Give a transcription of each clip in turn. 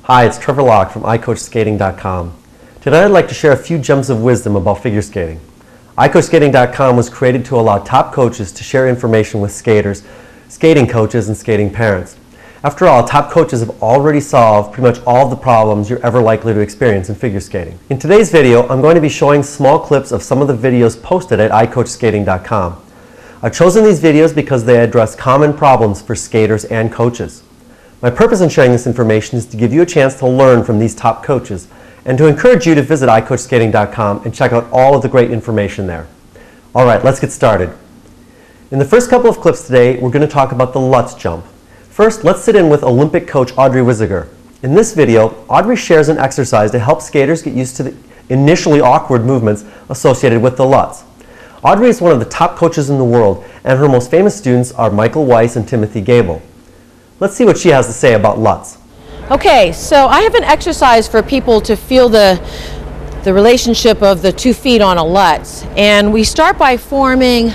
Hi, it's Trevor Locke from iCoachSkating.com. Today I'd like to share a few gems of wisdom about figure skating. iCoachSkating.com was created to allow top coaches to share information with skaters, skating coaches, and skating parents. After all, top coaches have already solved pretty much all of the problems you're ever likely to experience in figure skating. In today's video, I'm going to be showing small clips of some of the videos posted at iCoachSkating.com. I've chosen these videos because they address common problems for skaters and coaches. My purpose in sharing this information is to give you a chance to learn from these top coaches and to encourage you to visit iCoachSkating.com and check out all of the great information there. Alright, let's get started. In the first couple of clips today, we're going to talk about the Lutz Jump. First, let's sit in with Olympic coach Audrey Wisiger. In this video, Audrey shares an exercise to help skaters get used to the initially awkward movements associated with the Lutz. Audrey is one of the top coaches in the world, and her most famous students are Michael Weiss and Timothy Gable. Let's see what she has to say about Lutz. Okay, so I have an exercise for people to feel the relationship of the 2 feet on a Lutz. And we start by forming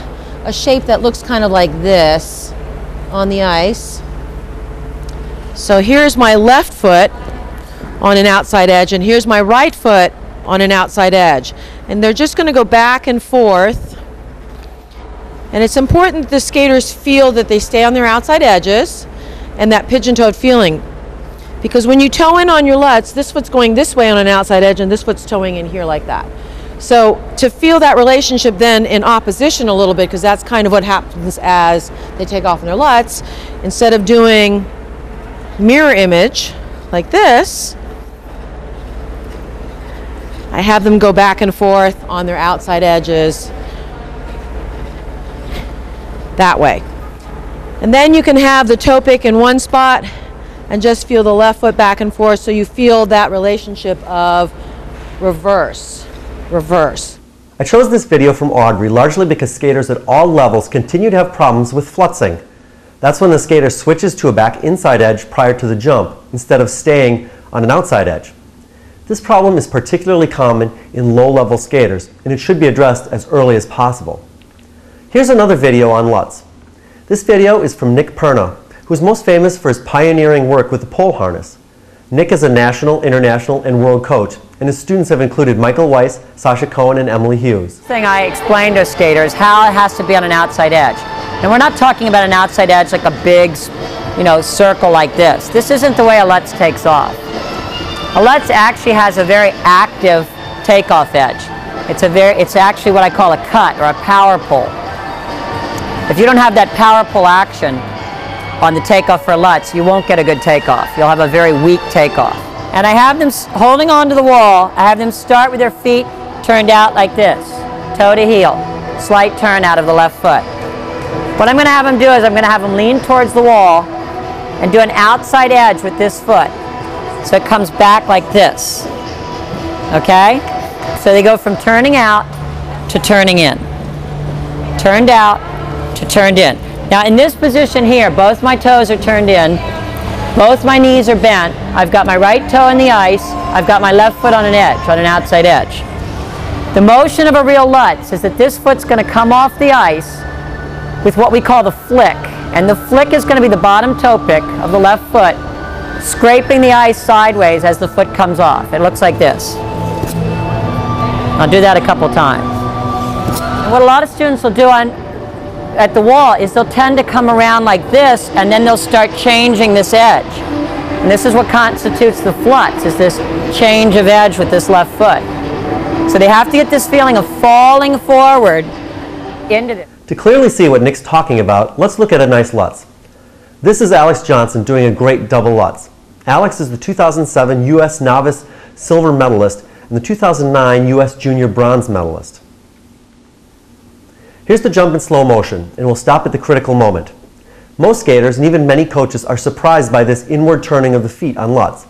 a shape that looks kind of like this on the ice. So here's my left foot on an outside edge, and here's my right foot on an outside edge. And they're just going to go back and forth. And it's important that the skaters feel that they stay on their outside edges and that pigeon-toed feeling. Because when you toe in on your Lutz, this foot's going this way on an outside edge and this foot's toeing in here like that. So to feel that relationship then in opposition a little bit, because that's kind of what happens as they take off on their Lutz, instead of doing mirror image like this, I have them go back and forth on their outside edges that way. And then you can have the toe pick in one spot and just feel the left foot back and forth, so you feel that relationship of reverse. I chose this video from Audrey largely because skaters at all levels continue to have problems with flutzing. That's when the skater switches to a back inside edge prior to the jump instead of staying on an outside edge. This problem is particularly common in low-level skaters, and it should be addressed as early as possible. Here's another video on Lutz. This video is from Nick Perna, who is most famous for his pioneering work with the pole harness. Nick is a national, international, and world coach, and his students have included Michael Weiss, Sasha Cohen, and Emily Hughes. The thing I explain to skaters how it has to be on an outside edge. And we're not talking about an outside edge like a big, circle like this. This isn't the way a Lutz takes off. A Lutz actually has a very active takeoff edge. It's actually what I call a cut or a power pull. If you don't have that power pull action on the takeoff for Lutz, you won't get a good takeoff. You'll have a very weak takeoff. And I have them holding onto the wall. I have them start with their feet turned out like this, toe to heel, slight turn out of the left foot. What I'm going to have them do is I'm going to have them lean towards the wall and do an outside edge with this foot. So it comes back like this. Okay? So they go from turning out to turning in. Turned out to turned in. Now in this position here, both my toes are turned in, both my knees are bent, I've got my right toe in the ice, I've got my left foot on an edge, on an outside edge. The motion of a real Lutz is that this foot's going to come off the ice with what we call the flick. And the flick is going to be the bottom toe pick of the left foot, scraping the ice sideways as the foot comes off. It looks like this. I'll do that a couple times. And what a lot of students will do at the wall is they'll tend to come around like this, and then they'll start changing this edge. And this is what constitutes the flutz, is this change of edge with this left foot. So they have to get this feeling of falling forward into this. To clearly see what Nick's talking about, let's look at a nice Lutz. This is Alex Johnson doing a great double Lutz. Alex is the 2007 U.S. Novice Silver Medalist and the 2009 U.S. Junior Bronze Medalist. Here's the jump in slow motion, and we'll stop at the critical moment. Most skaters, and even many coaches, are surprised by this inward turning of the feet on Lutz.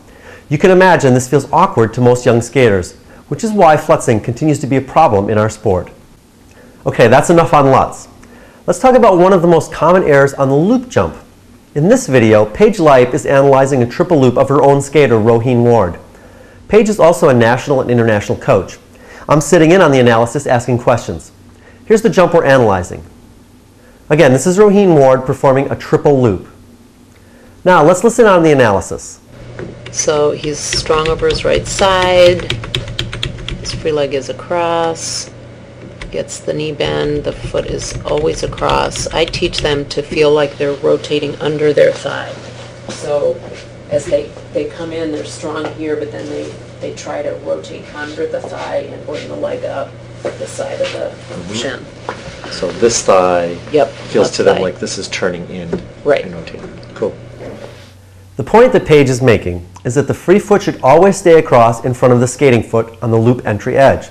You can imagine this feels awkward to most young skaters, which is why flutzing continues to be a problem in our sport. Okay, that's enough on Lutz. Let's talk about one of the most common errors on the loop jump. In this video, Paige Leip is analyzing a triple loop of her own skater, Roheen Ward. Paige is also a national and international coach. I'm sitting in on the analysis, asking questions. Here's the jump we're analyzing. Again, this is Roheen Ward performing a triple loop. Now let's listen on the analysis. So he's strong over his right side. His free leg is across. Gets the knee bend. The foot is always across. I teach them to feel like they're rotating under their thigh. So as they come in, they're strong here, but then they try to rotate under the thigh and bring the leg up the side of the shin. So this thigh feels to them thigh. like this is turning in Right. and rotating. Cool. The point that Paige is making is that the free foot should always stay across in front of the skating foot on the loop entry edge.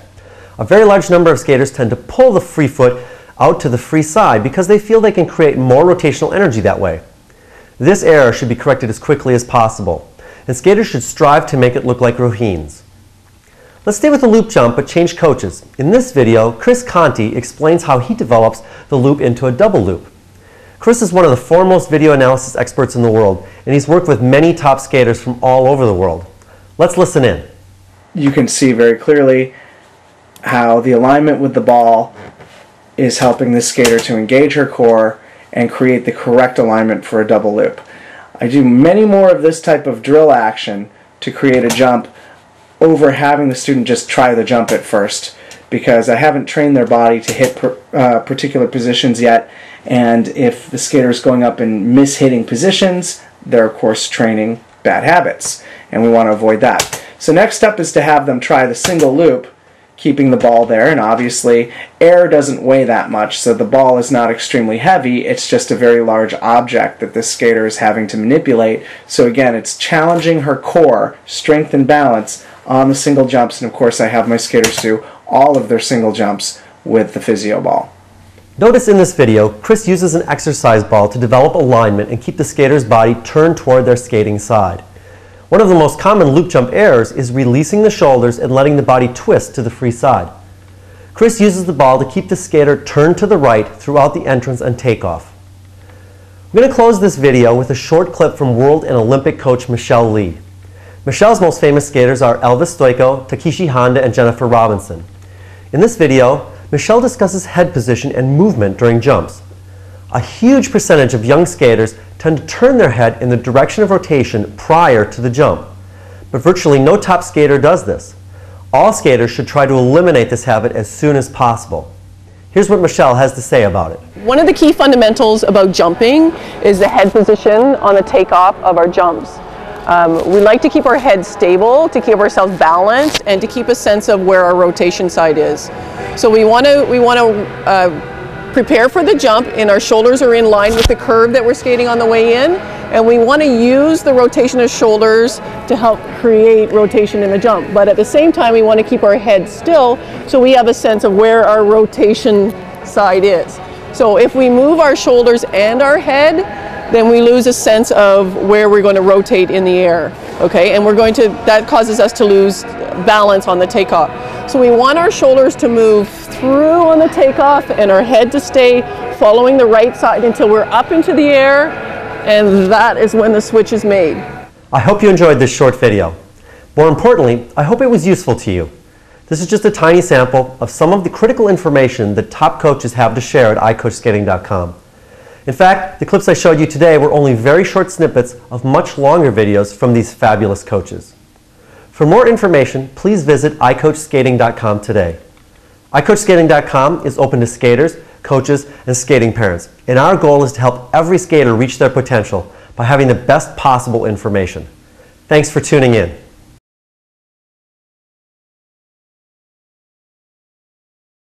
A very large number of skaters tend to pull the free foot out to the free side because they feel they can create more rotational energy that way. This error should be corrected as quickly as possible, and skaters should strive to make it look like routines. Let's stay with the loop jump but change coaches. In this video, Chris Conti explains how he develops the loop into a double loop. Chris is one of the foremost video analysis experts in the world, and he's worked with many top skaters from all over the world. Let's listen in. You can see very clearly how the alignment with the ball is helping the skater to engage her core and create the correct alignment for a double loop. I do many more of this type of drill action to create a jump over having the student just try the jump at first, because I haven't trained their body to hit particular positions yet, and if the skater is going up and mis-hitting positions, they're of course training bad habits, and we want to avoid that. So next step is to have them try the single loop, keeping the ball there, and obviously air doesn't weigh that much, so the ball is not extremely heavy, it's just a very large object that this skater is having to manipulate. So again, it's challenging her core, strength and balance on the single jumps, and of course I have my skaters do all of their single jumps with the physio ball. Notice in this video, Chris uses an exercise ball to develop alignment and keep the skater's body turned toward their skating side. One of the most common loop jump errors is releasing the shoulders and letting the body twist to the free side. Chris uses the ball to keep the skater turned to the right throughout the entrance and takeoff. I'm going to close this video with a short clip from world and Olympic coach Michelle Lee. Michelle's most famous skaters are Elvis Stoico, Takeshi Honda, and Jennifer Robinson. In this video, Michelle discusses head position and movement during jumps. A huge percentage of young skaters tend to turn their head in the direction of rotation prior to the jump, but virtually no top skater does this. All skaters should try to eliminate this habit as soon as possible. Here's what Michelle has to say about it. One of the key fundamentals about jumping is the head position on the takeoff of our jumps. We like to keep our head stable, to keep ourselves balanced, and to keep a sense of where our rotation side is. So we want to prepare for the jump, and our shoulders are in line with the curve that we're skating on the way in, and we want to use the rotation of shoulders to help create rotation in the jump. But at the same time, we want to keep our head still so we have a sense of where our rotation side is. So if we move our shoulders and our head, then we lose a sense of where we're going to rotate in the air, okay? And that causes us to lose balance on the takeoff. So we want our shoulders to move through on the takeoff and our head to stay following the right side until we're up into the air, and that is when the switch is made. I hope you enjoyed this short video. More importantly, I hope it was useful to you. This is just a tiny sample of some of the critical information that top coaches have to share at iCoachSkating.com. In fact, the clips I showed you today were only very short snippets of much longer videos from these fabulous coaches. For more information, please visit iCoachSkating.com today. iCoachSkating.com is open to skaters, coaches, and skating parents, and our goal is to help every skater reach their potential by having the best possible information. Thanks for tuning in.